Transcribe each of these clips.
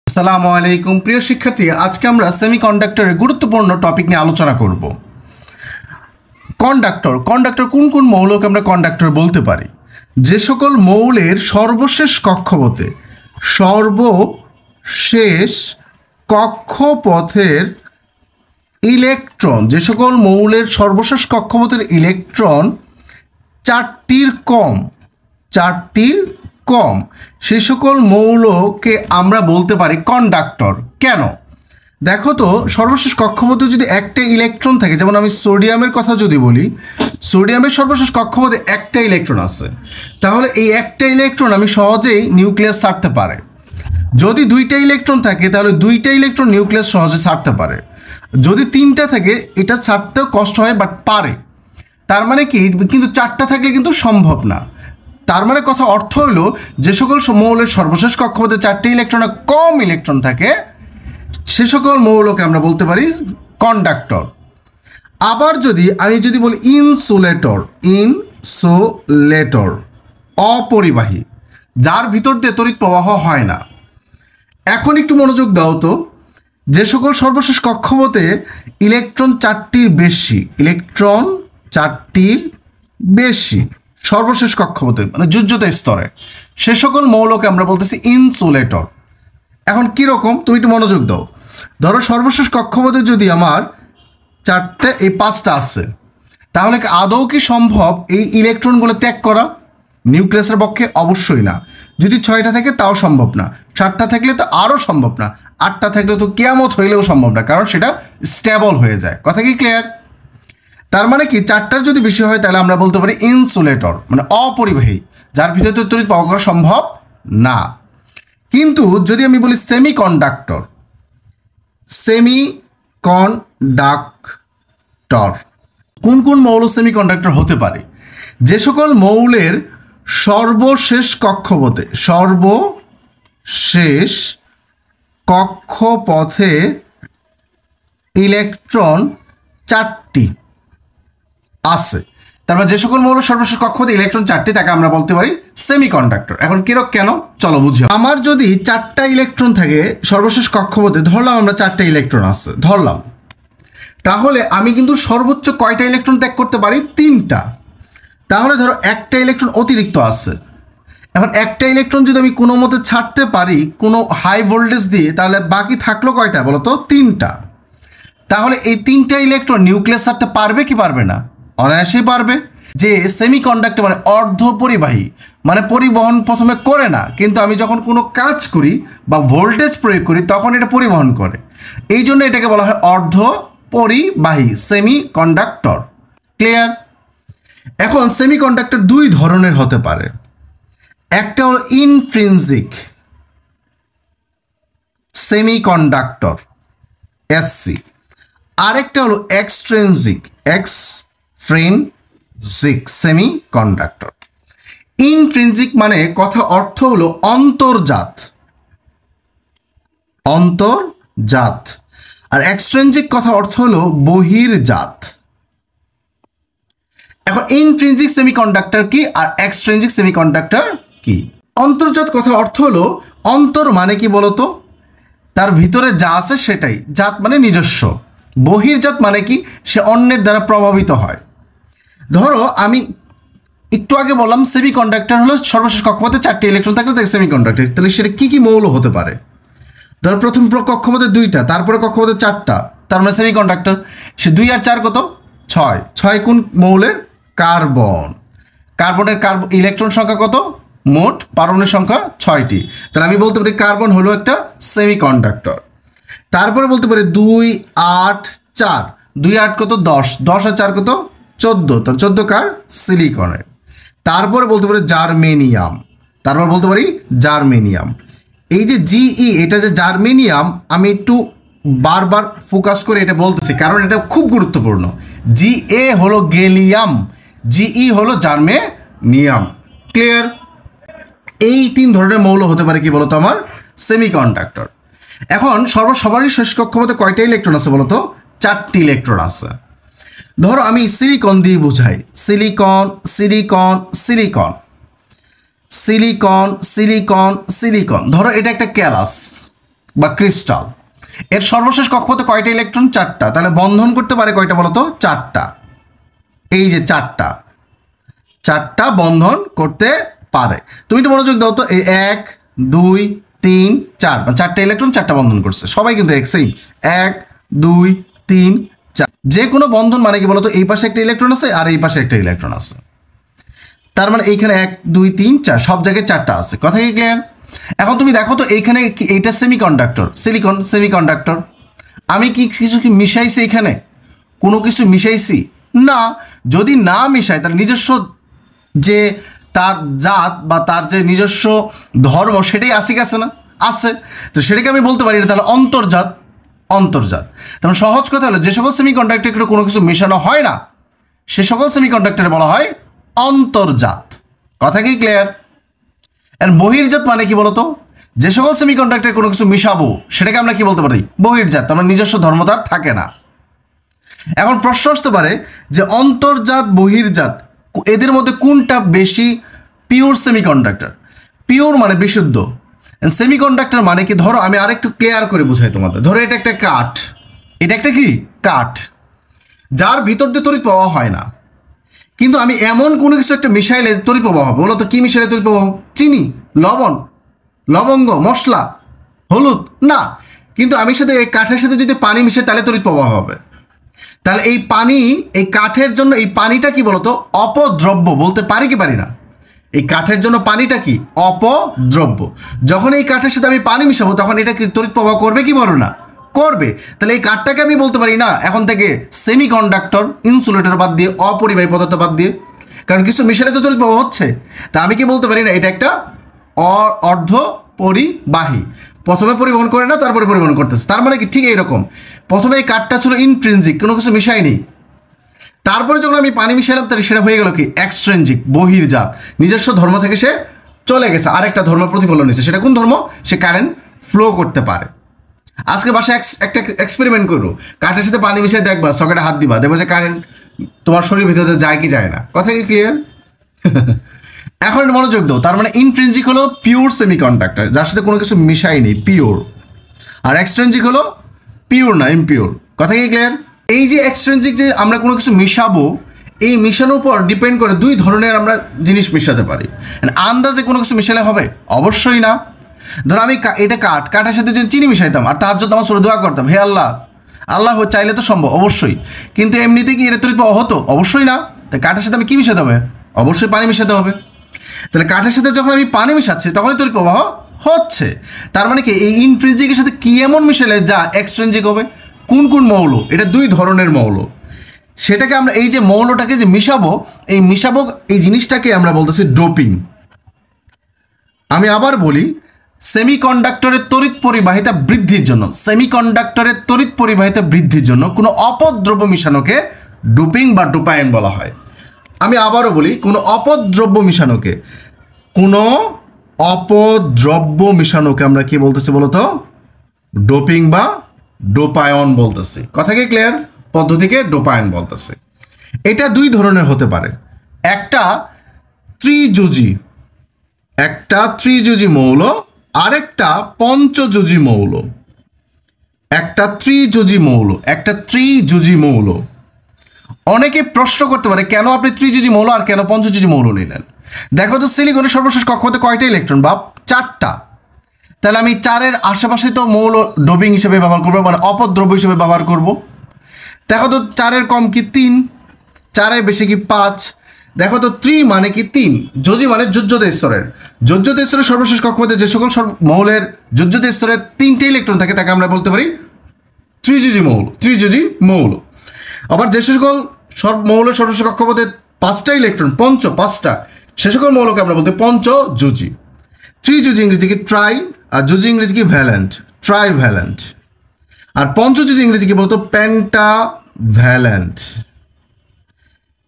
আসসালামু আলাইকুম প্রিয় শিক্ষার্থী, আজকে আমরা সেমিকন্ডাক্টরের গুরুত্বপূর্ণ টপিক নিয়ে আলোচনা করব। কন্ডাক্টর কোন কোন মৌলকে আমরা কন্ডাক্টর বলতে পারি? যে সকল মৌলের সর্বশেষ কক্ষপথের ইলেকট্রন, যে সকল মৌলের সর্বশেষ কক্ষপথের ইলেকট্রন চারটির কম সে সকল মৌলকে আমরা বলতে পারি কন্ডাক্টর। কেন? দেখো তো, সর্বশেষ কক্ষপথে যদি একটা ইলেকট্রন থাকে, যেমন আমি সোডিয়ামের কথা যদি বলি, সোডিয়ামের সর্বশেষ কক্ষপথে একটা ইলেকট্রন আছে, তাহলে এই একটা ইলেকট্রন আমি সহজেই নিউক্লিয়াস ছাড়তে পারে। যদি দুইটা ইলেকট্রন থাকে তাহলে দুইটা ইলেকট্রন নিউক্লিয়াস সহজে ছাড়তে পারে। যদি তিনটা থাকে এটা ছাড়তেও কষ্ট হয়, বাট পারে। তার মানে কি? কিন্তু চারটা থাকলে কিন্তু সম্ভব না। তার মানে কথা অর্থ হলো, যে সকল মৌলের সর্বশেষ কক্ষপথে চারটি ইলেকট্রনের কম ইলেকট্রন থাকে সে সকল মৌলকে আমরা বলতে পারি কন্ডাক্টর। আবার আমি যদি বলি ইনসুলেটর, অপরিবাহী, যার ভিতর দিয়ে তড়িৎ প্রবাহ হয় না। এখন একটু মনোযোগ দাও তো, যে সকল সর্বশেষ কক্ষপথে ইলেকট্রন চারটির বেশি সর্বশেষ কক্ষপথে মানে যোজ্যতা স্তরে, সে সকল মৌলকে আমরা বলতেছি ইনসুলেটর। এখন কীরকম তুমি একটু মনোযোগ দাও। ধরো সর্বশেষ কক্ষপথে যদি আমার চারটে এই পাঁচটা আছে, তাহলে আদৌ কি সম্ভব এই ইলেকট্রনগুলো ত্যাগ করা নিউক্লিয়াসের পক্ষে? অবশ্যই না। যদি ছয়টা থাকে তাও সম্ভব না, সাতটা থাকলে তো আরও সম্ভব না, আটটা থাকলে তো কিয়ামত হইলেও সম্ভব না, কারণ সেটা স্টেবল হয়ে যায়। কথা কি ক্লিয়ার? তার মানে কি, চারটার যদি বেশি হয় তাহলে আমরা বলতে পারি ইনসুলেটর, মানে অপরিবাহী, যার ভিতরে তড়িৎ প্রবাহ করা সম্ভব না। কিন্তু যদি আমি বলি সেমিকন্ডাক্টর, কোন কোন মৌল সেমিকন্ডাক্টর হতে পারে? যে সকল মৌলের সর্বশেষ কক্ষপথে ইলেকট্রন চারটি আছে, তার মানে যে সকল মৌলের সর্বশেষ কক্ষপথে ইলেকট্রন চারটি, তাকে আমরা বলতে পারি সেমিকন্ডাক্টর। এখন কেন চলো বুঝি। আমার যদি চারটা ইলেকট্রন থাকে সর্বশেষ কক্ষপথে, ধরলাম আমরা চারটা ইলেকট্রন আছে ধরলাম, তাহলে আমি কিন্তু সর্বোচ্চ কয়টা ইলেকট্রন ত্যাগ করতে পারি? তিনটা। তাহলে ধরো একটা ইলেকট্রন অতিরিক্ত আছে। এখন একটা ইলেকট্রন যদি আমি কোনো মতে ছাড়তে পারি কোনো হাই ভোল্টেজ দিয়ে, তাহলে বাকি থাকলো কয়টা বলো তো? তিনটা। তাহলে এই তিনটা ইলেকট্রন নিউক্লিয়াস ছাড়তে পারবে কি পারবে না? অনায়াসেই পারবে। যে সেমিকন্ডাক্টর মানে অর্ধপরিবাহী, মানে পরিবহন প্রথমে করে না, কিন্তু আমি যখন কোনো কাজ করি বা ভোল্টেজ প্রয়োগ করি তখন এটা পরিবহন করে। এই জন্য এটাকে বলা হয় অর্ধপরিবাহী, সেমিকন্ডাক্টর। ক্লিয়ার? এখন সেমিকন্ডাক্টর দুই ধরনের হতে পারে। একটা হলো ইনট্রিনজিক সেমিকন্ডাক্টর, এসসি। আরেকটা হলো এক্সট্রিনজিক সেমিকন্ডাক্টর। ইনট্রিনজিক মানে কথা অর্থ হলো অন্তর্জাত, আর এক্সট্রিনজিক কথা অর্থ হলো বহির্জাত। এখন ইনট্রিনজিক সেমিকন্ডাক্টর কি আর এক্সট্রিনজিক সেমিকন্ডাক্টর কি? অন্তর্জাত কথা অর্থ হলো, অন্তর মানে কি বলতো? তার ভিতরে যা আছে সেটাই, জাত মানে নিজস্ব। বহির্জাত মানে কি? সে অন্যের দ্বারা প্রভাবিত হয়। ধরো আমি একটু আগে বললাম সেমিকন্ডাক্টর হলো সর্বশেষ কক্ষপথে চারটি ইলেকট্রন থাকলে তাকে সেমিকন্ডাক্টর। তাহলে সেটা কি কি মৌল হতে পারে? ধরো প্রথম কক্ষপথে দুইটা, তারপরে কক্ষপথে চারটা, তার মানে সেমিকন্ডাক্টর। সে 2 আর 4 কত? 6 কোন মৌলের? কার্বনের ইলেকট্রন সংখ্যা কত? মোট পারমাণবিক সংখ্যা 6টি। তাহলে আমি বলতে পারি কার্বন হলো একটা সেমিকন্ডাক্টর। তারপরে বলতে পারি 2 8 4, 2 8 কত? 10 আর 4 কত? 14। তার 14 কার? সিলিকনের। তারপরে বলতে পারি জার্মেনিয়াম, এই যে জিই, এটা যে জার্মেনিয়াম, আমি একটু বারবার ফোকাস করে এটা বলতেছি কারণ এটা খুব গুরুত্বপূর্ণ। জিএ হলো গেলিয়াম, জিই হলো জার্মেনিয়াম। ক্লিয়ার? এই 3 ধরনের মৌল হতে পারে কি বলতো আমার? সেমিকন্ডাক্টর। এখন সবারই শেষ কক্ষপথে কয়টা ইলেকট্রন আছে বলতো? 4টি ইলেকট্রন আছে। ধরো আমি সিলিকন দিয়ে বুঝাই, সিলিকন। ধরো এটা একটা ক্যালাস, বা ক্রিস্টাল, এর সর্বশেষ কক্ষপথে কয়টা ইলেকট্রন? 4টা। তাহলে বন্ধন করতে পারে কয়টা বলতো? 4টা। এই যে 4টা বন্ধন করতে পারে। তুমি একটু মনোযোগ দাও তো, এই 1 2 3 4, 4টা ইলেকট্রন 4টা বন্ধন করছে, সবাই কিন্তু এক সেম, 1 2 3 4। যে কোনো বন্ধন মানে কি বলতো, এই পাশে একটা ইলেকট্রন আছে আর এই পাশে একটা ইলেকট্রন আছে, তার মানে এইখানে 1 2 3 4 সব জায়গায় 4টা আছে। কথা কি ক্লিয়ার? এখন তুমি দেখো তো এইখানে এইটা সেমিকন্ডাক্টর, সিলিকন সেমিকন্ডাক্টর, আমি কি কিছু কি মিশাইছি এখানে? কোনো কিছু মিশাইছি না। যদি না মিশাই তাহলে নিজস্ব যে তার জাত বা তার যে নিজস্ব ধর্ম সেটাই আসি গেছে না? আছে। তো সেটাকে আমি বলতে পারি না তাহলে অন্তর্জাত। তাহলে সহজ কথা হলো, যে সকল সেমিকন্ডাক্টরে কোনো কিছু মেশানো হয় না সে সকল সেমিকন্ডাক্টরে বলা হয় অন্তর্জাত। কথা কি ক্লিয়ার? আর বহির্জাত মানে কি বলতো? যে সকল সেমিকন্ডাক্টরে কোনো কিছু মিশাবো সেটাকে আমরা কি বলতে পারি? বহির্জাত। আমরা নিজস্ব ধর্ম তার থাকে না। এখন প্রশ্ন আসতে পারে যে অন্তর্জাত বহির্জাত এদের মধ্যে কোনটা বেশি পিওর সেমিকন্ডাক্টর? পিওর মানে বিশুদ্ধ, সেমিকন্ডাক্টর মানে কি? ধরো আমি আরেকটু ক্লিয়ার করে বুঝাই তোমাদের। ধরো এটা একটা কাঠ, এটা একটা কি কাঠ, যার ভিতর দিয়ে তড়িৎ প্রবাহ হয় না, কিন্তু আমি এমন কোনো কিছু একটা মিশাইলে তড়িৎ প্রবাহ হবে। বলো তো কি মিশাইলে তড়িৎ প্রবাহ? চিনি, লবণ, লবঙ্গ, মশলা, হলুদ না, কিন্তু আমি সাথে এই কাঠের সাথে যদি পানি মিশাই তাহলে তড়িৎ প্রবাহ হবে। তাহলে এই পানি, এই কাঠের জন্য এই পানিটা কি বলতো? অপদ্রব্য। বলতে পারি কি পারি না? এই কাঠের জন্য পানিটা কি? অপদ্রব্য। যখন এই কাঠের সাথে আমি পানি মিশাবো তখন এটা কি তড়িৎ প্রবাহ করবে কি বলো না? করবে। তাহলে এই কাঠটাকে আমি বলতে পারি না এখন থেকে সেমিকন্ডাক্টর, ইনসুলেটর বাদ দিয়ে, অপরিবাহী পদার্থ বাদ দিয়ে, কারণ কিছু মিশালে তো তড়িৎ প্রবাহ হচ্ছে। তা আমি কি বলতে পারি না এটা একটা অর্ধ পরিবাহী? প্রথমে পরিবহন করে না, তারপরে পরিবহন করতেছে। তার মানে কি ঠিক এইরকম, প্রথমে এই কাঠটা ছিল ইনট্রিনজিক, কোনো কিছু মিশাইনি, তারপরে যখন আমি পানি মিশাইলাম তাহলে সেটা হয়ে গেল কি এক্সট্রিনজিক, বহির্জাত। নিজস্ব ধর্ম থেকে সে চলে গেছে, আরেকটা ধর্ম প্রতিফলন নিচ্ছে। সেটা কোন ধর্ম? সে কারেন্ট ফ্লো করতে পারে। আজকে বাসায় একটা এক্সপেরিমেন্ট করো, কাঠের সাথে পানি মিশিয়ে দেখবা, সকেটে হাত দিবা, দেখবা যে কারেন্ট তোমার শরীরের ভিতরে যায় কি যায় না। কথা কি ক্লিয়ার? এখন মনোযোগ দাও। তার মানে ইনট্রিনজিক হলো পিওর সেমিকন্ডাক্টর, যার সাথে কোনো কিছু মিশাইনি, পিওর। আর এক্সট্রিনজিক হলো পিওর না, ইমপিওর। কথা কি ক্লিয়ার? এই যে এক্সট্রিনজিক, যে আমরা কোনো কিছু মিশাবো, এই মিশানোর উপর ডিপেন্ড করে দুই ধরনের আমরা জিনিস মিশাতে পারি। আন্দাজে কোনো কিছু মিশালে হবে? অবশ্যই না। ধরো আমি এটা কাঠের সাথে যদি চিনি মিশাইতাম আর তাহাজ্জুদ নামাজ পড়ে দোয়া করতাম, হে আল্লাহ, আল্লাহ চাইলে তো সম্ভব, অবশ্যই, কিন্তু এমনিতে কি এটা তড়িৎ প্রবাহ হতো? অবশ্যই না। তাই কাঠের সাথে আমি কি মিশাতে হবে? অবশ্যই পানি মিশাতে হবে। তাহলে কাঠের সাথে যখন আমি পানি মিশাচ্ছি তখনই তড়িৎ প্রবাহ হচ্ছে। তার মানে কি এই ইনট্রিনজিকের সাথে কি এমন মিশালে যা এক্সট্রিনজিক হবে? কোন কোন মৌল? এটা দুই ধরনের মৌল। সেটাকে আমরা এই যে মৌলটাকে যে মিশাবো, এই মিশাবো এই জিনিসটাকে আমরা বলতেছি ডোপিং। আমি আবার বলি, সেমিকন্ডাক্টরের তড়িৎ পরিবাহিতা বৃদ্ধির জন্য, সেমিকন্ডাক্টরের তড়িৎ পরিবাহিতা বৃদ্ধির জন্য কোনো অপদ্রব্য মিশানোকে ডোপিং বা ডোপাইন বলা হয়। আমি আবারও বলি, কোনো অপদ্রব্য মিশানোকে, কোনো অপদ্রব্য মিশানোকে আমরা কি বলতেছি বলতো? ডোপিং বা ডোপায়ন বলতেছি। কথা কি ক্লিয়ার? পদ্ধতিকে ডোপায়ন বলতেছে। এটা দুই ধরনের হতে পারে, একটা ত্রিযোজী মৌল, আরেকটা পঞ্চযোজী মৌল। একটা ত্রিযোজী মৌল। অনেকে প্রশ্ন করতে পারে কেন আপনি ত্রিযোজী মৌল আর কেন পঞ্চযোজী মৌল নিলেন? দেখো তো সিলিকনের সর্বশেষ কক্ষপথে কয়টা ইলেকট্রন? বা 4টা। তাহলে আমি 4-এর আশেপাশে তো মৌল ডোপিং হিসেবে ব্যবহার করবো, মানে অপদ্রব্য হিসেবে ব্যবহার করব। দেখো তো 4-এর কম কি 3, 4-এর বেশি কি 5। দেখো তো মানে কি 3, যোজী মানে যোজ্যতা স্তরের। যোজ্যতা স্তরের সর্বশেষ কক্ষপথে যে সকল মৌলের যোজ্যতা স্তরে 3টে ইলেকট্রন থাকে তাকে আমরা বলতে পারি ত্রিযোজী মৌল। আবার যে সকল মৌলের সর্বশেষ কক্ষপথে 5টা ইলেকট্রন, 5টা, সে সকল মৌলকে আমরা বলতে পঞ্চযোজী। ত্রিযোজী ইংরেজি কি ট্রাই, আর যোজী ইংরেজি কি ভ্যালেন্ট, ট্রাইভ্যালেন্ট। আর পঞ্চযোজী ইংরেজি কি বলতো? পেন্টাভ্যালেন্ট।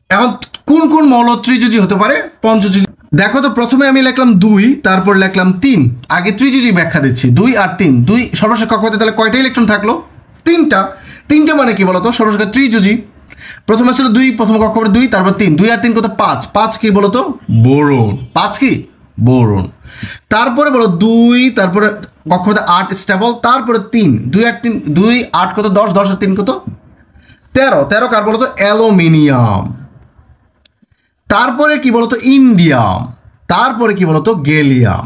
এখন কোন কোন মৌল ত্রিযোজী হতে পারে, পঞ্চযোজী? দেখো তো প্রথমে আমি লিখলাম 2, তারপর লিখলাম 3। আগে ত্রিযোজী ব্যাখ্যা দিচ্ছি। 2 আর 3, 2 সর্বশেষ কক্ষপথে তাহলে কয়টা ইলেকট্রন থাকলো? 3টা মানে কি বলতো? সর্বশেষ ত্রিযোজী। প্রথমে ছিল 2, প্রথম কক্ষপথে 2, তারপর 3, 2 আর 3 কত? 5 কি বলতো? বোরন। 5 কি? বোরন। তারপরে বলো 2, তারপরে কক্ষপথে 8 স্টেবল, তারপরে 3, 2 আর 3, 2 8 কত 10, 10 আর 3 কত 13, 13 কার বলো তো অ্যালুমিনিয়াম। তারপরে কি বলতো ইন্ডিয়াম, তারপরে কি বলতো গ্যালিয়াম।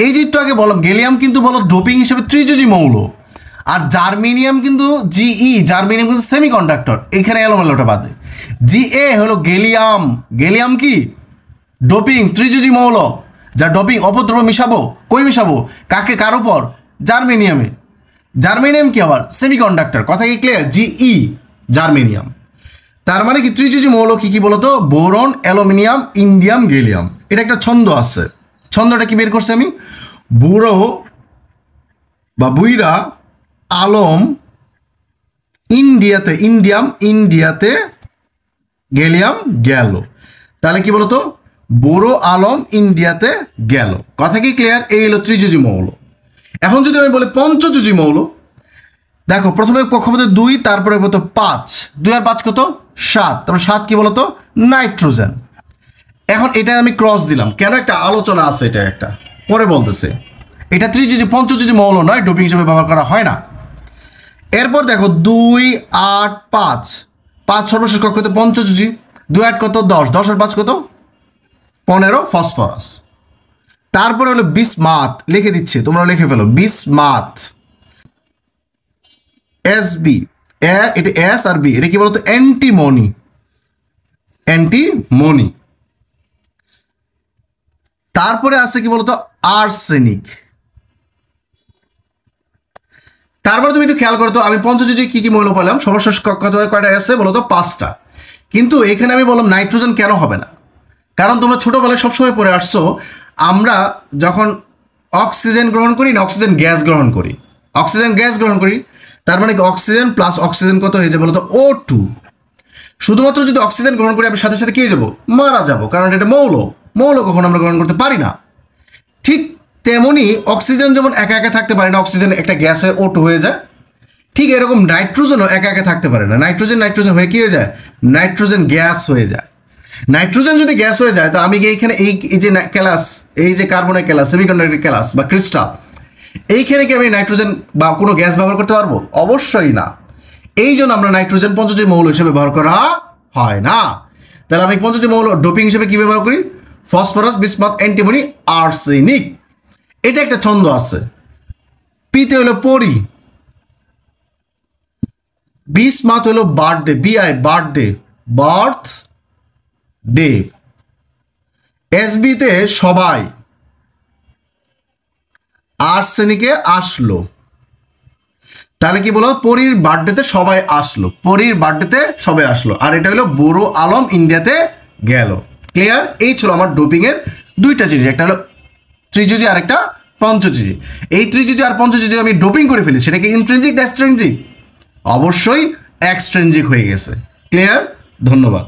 এই যে একটু আগে বললাম গ্যালিয়াম কিন্তু বলো ডোপিং হিসেবে ত্রিযোজী মৌল, আর জার্মেনিয়াম কিন্তু জার্মেনিয়াম কিন্তু সেমিকন্ডাক্টর, এখানে এলোমেলোটা বাদে। হলো গ্যালিয়াম, গ্যালিয়াম কি ডোপিং ত্রিযোজী মৌল, যা ডোপিং অপদ্রব্য মিশাবো, কই মিশাবো, কাকে কার উপর, জার্মেনিয়ামে। জার্মেনিয়াম কি আবার সেমিকন্ডাক্টর, কথা কি ক্লিয়ার, জার্মেনিয়াম। তার মানে কি ত্রিযোজী মৌল কি কি বলতো, বোরন, অ্যালুমিনিয়াম, ইন্ডিয়াম, গ্যালিয়াম। এটা একটা ছন্দ আছে, ছন্দটা কি বের করছে আমি, বুড়ো বা বুইরা আলম ইন্ডিয়াতে, ইন্ডিয়াতে গ্যালিয়াম গেল। তাহলে কি বলতো বুড়ো আলম ইন্ডিয়াতে গেল, কথা কি ক্লিয়ার। এই হলো ত্রিযোজী মৌল। এখন যদি আমি বলি পঞ্চযোজী মৌল, দেখো প্রথমে কক্ষপথে 2, তারপরে বলতো 5, 2 আর 5 কত 7, তারপর 7 কি বলতো নাইট্রোজেন। এখন এটা আমি ক্রস দিলাম কেন, একটা আলোচনা আছে, এটা একটা পরে বলতেছে। এটা পঞ্চযোজী মৌল নয়, ডোপিং হিসেবে ব্যবহার করা হয় না। এরপর দেখো 2 8 5, 5 সর্বশেষ কক্ষপথে পঞ্চযোজী, 2 8 কত 10, 10 আর 5 কত 15 ফসফরাস। তারপরে হলো বিসমাথ, লিখে দিচ্ছে তোমরা লিখে ফেলো, বিসমাথ এসবি, এটা এস আর বি, এটা কি বলতো অ্যান্টিমনি, তারপরে আছে কি বলতো আর্সেনিক। তারপরে তুমি একটু খেয়াল করো তো, আমি পঞ্চযোজী কি কি মৌল পেলাম, সর্বশেষ কয়টা আছে বলতো 5টা। কিন্তু এখানে আমি বললাম নাইট্রোজেন কেন হবে না, কারণ তোমরা ছোটবেলায় সবসময় পড়ে আসছো, আমরা যখন অক্সিজেন গ্রহণ করি না অক্সিজেন গ্যাস গ্রহণ করি, তার মানে কি অক্সিজেন প্লাস অক্সিজেন কত হয়ে যাবে বলতো O2। শুধুমাত্র যদি অক্সিজেন গ্রহণ করি আমি সাথে সাথে কি হয়ে যাবো, মারা যাব, কারণ এটা মৌল কখনো আমরা গ্রহণ করতে পারি না। ঠিক তেমনি অক্সিজেন যেমন একা একা থাকতে পারে না, অক্সিজেন একটা গ্যাস হয়ে O2 হয়ে যায়, ঠিক এরকম নাইট্রোজেনও একা একা থাকতে পারে না, নাইট্রোজেন হয়ে কি হয়ে যায়, নাইট্রোজেন গ্যাস হয়ে যায়। নাইট্রোজেন যদি গ্যাস হয়ে যায়, তা আমি এইখানে এই যে ক্যালাস, এই যে কার্বনের ক্যালাস, সেমিকন্ডাক্টর ক্যালাস বা ক্রিস্টাল, এইখানে কি আমি নাইট্রোজেন বা কোনো গ্যাস ব্যবহার করতে পারবো, অবশ্যই না। এই জন্য আমরা নাইট্রোজেন পঞ্চযোজী মৌল হিসেবে ব্যবহার করা হয় না। তাহলে আমি পঞ্চযোজী মৌল ডোপিং হিসেবে কি ব্যবহার করি, ফসফরাস, বিসমাথ, অ্যান্টিমনি, আর্সেনিক। এটা একটা ছন্দ আছে, পিতে হলো পরি, বিসমাথ হলো বার্থডে, বার্থ ডে, এসবিতে সবাই, আর্সেনিকে আসলো। তাহলে কি বলো, পরীর বার্থডেতে সবাই আসলো, আর এটা হলো বুড়ো আলম ইন্ডিয়াতে গেল। ক্লিয়ার। এই ছিল আমার ডোপিং এর 2টা জিনিস, একটা হলো ত্রিযোজী আর একটা পঞ্চযোজী। এই ত্রিযোজী আর পঞ্চযোজী আমি ডোপিং করে ফেলি, সেটা কি ইন্ট্রিনজিক না এক্সট্রিনজিক, অবশ্যই এক্সট্রিনজিক হয়ে গেছে। ক্লিয়ার, ধন্যবাদ।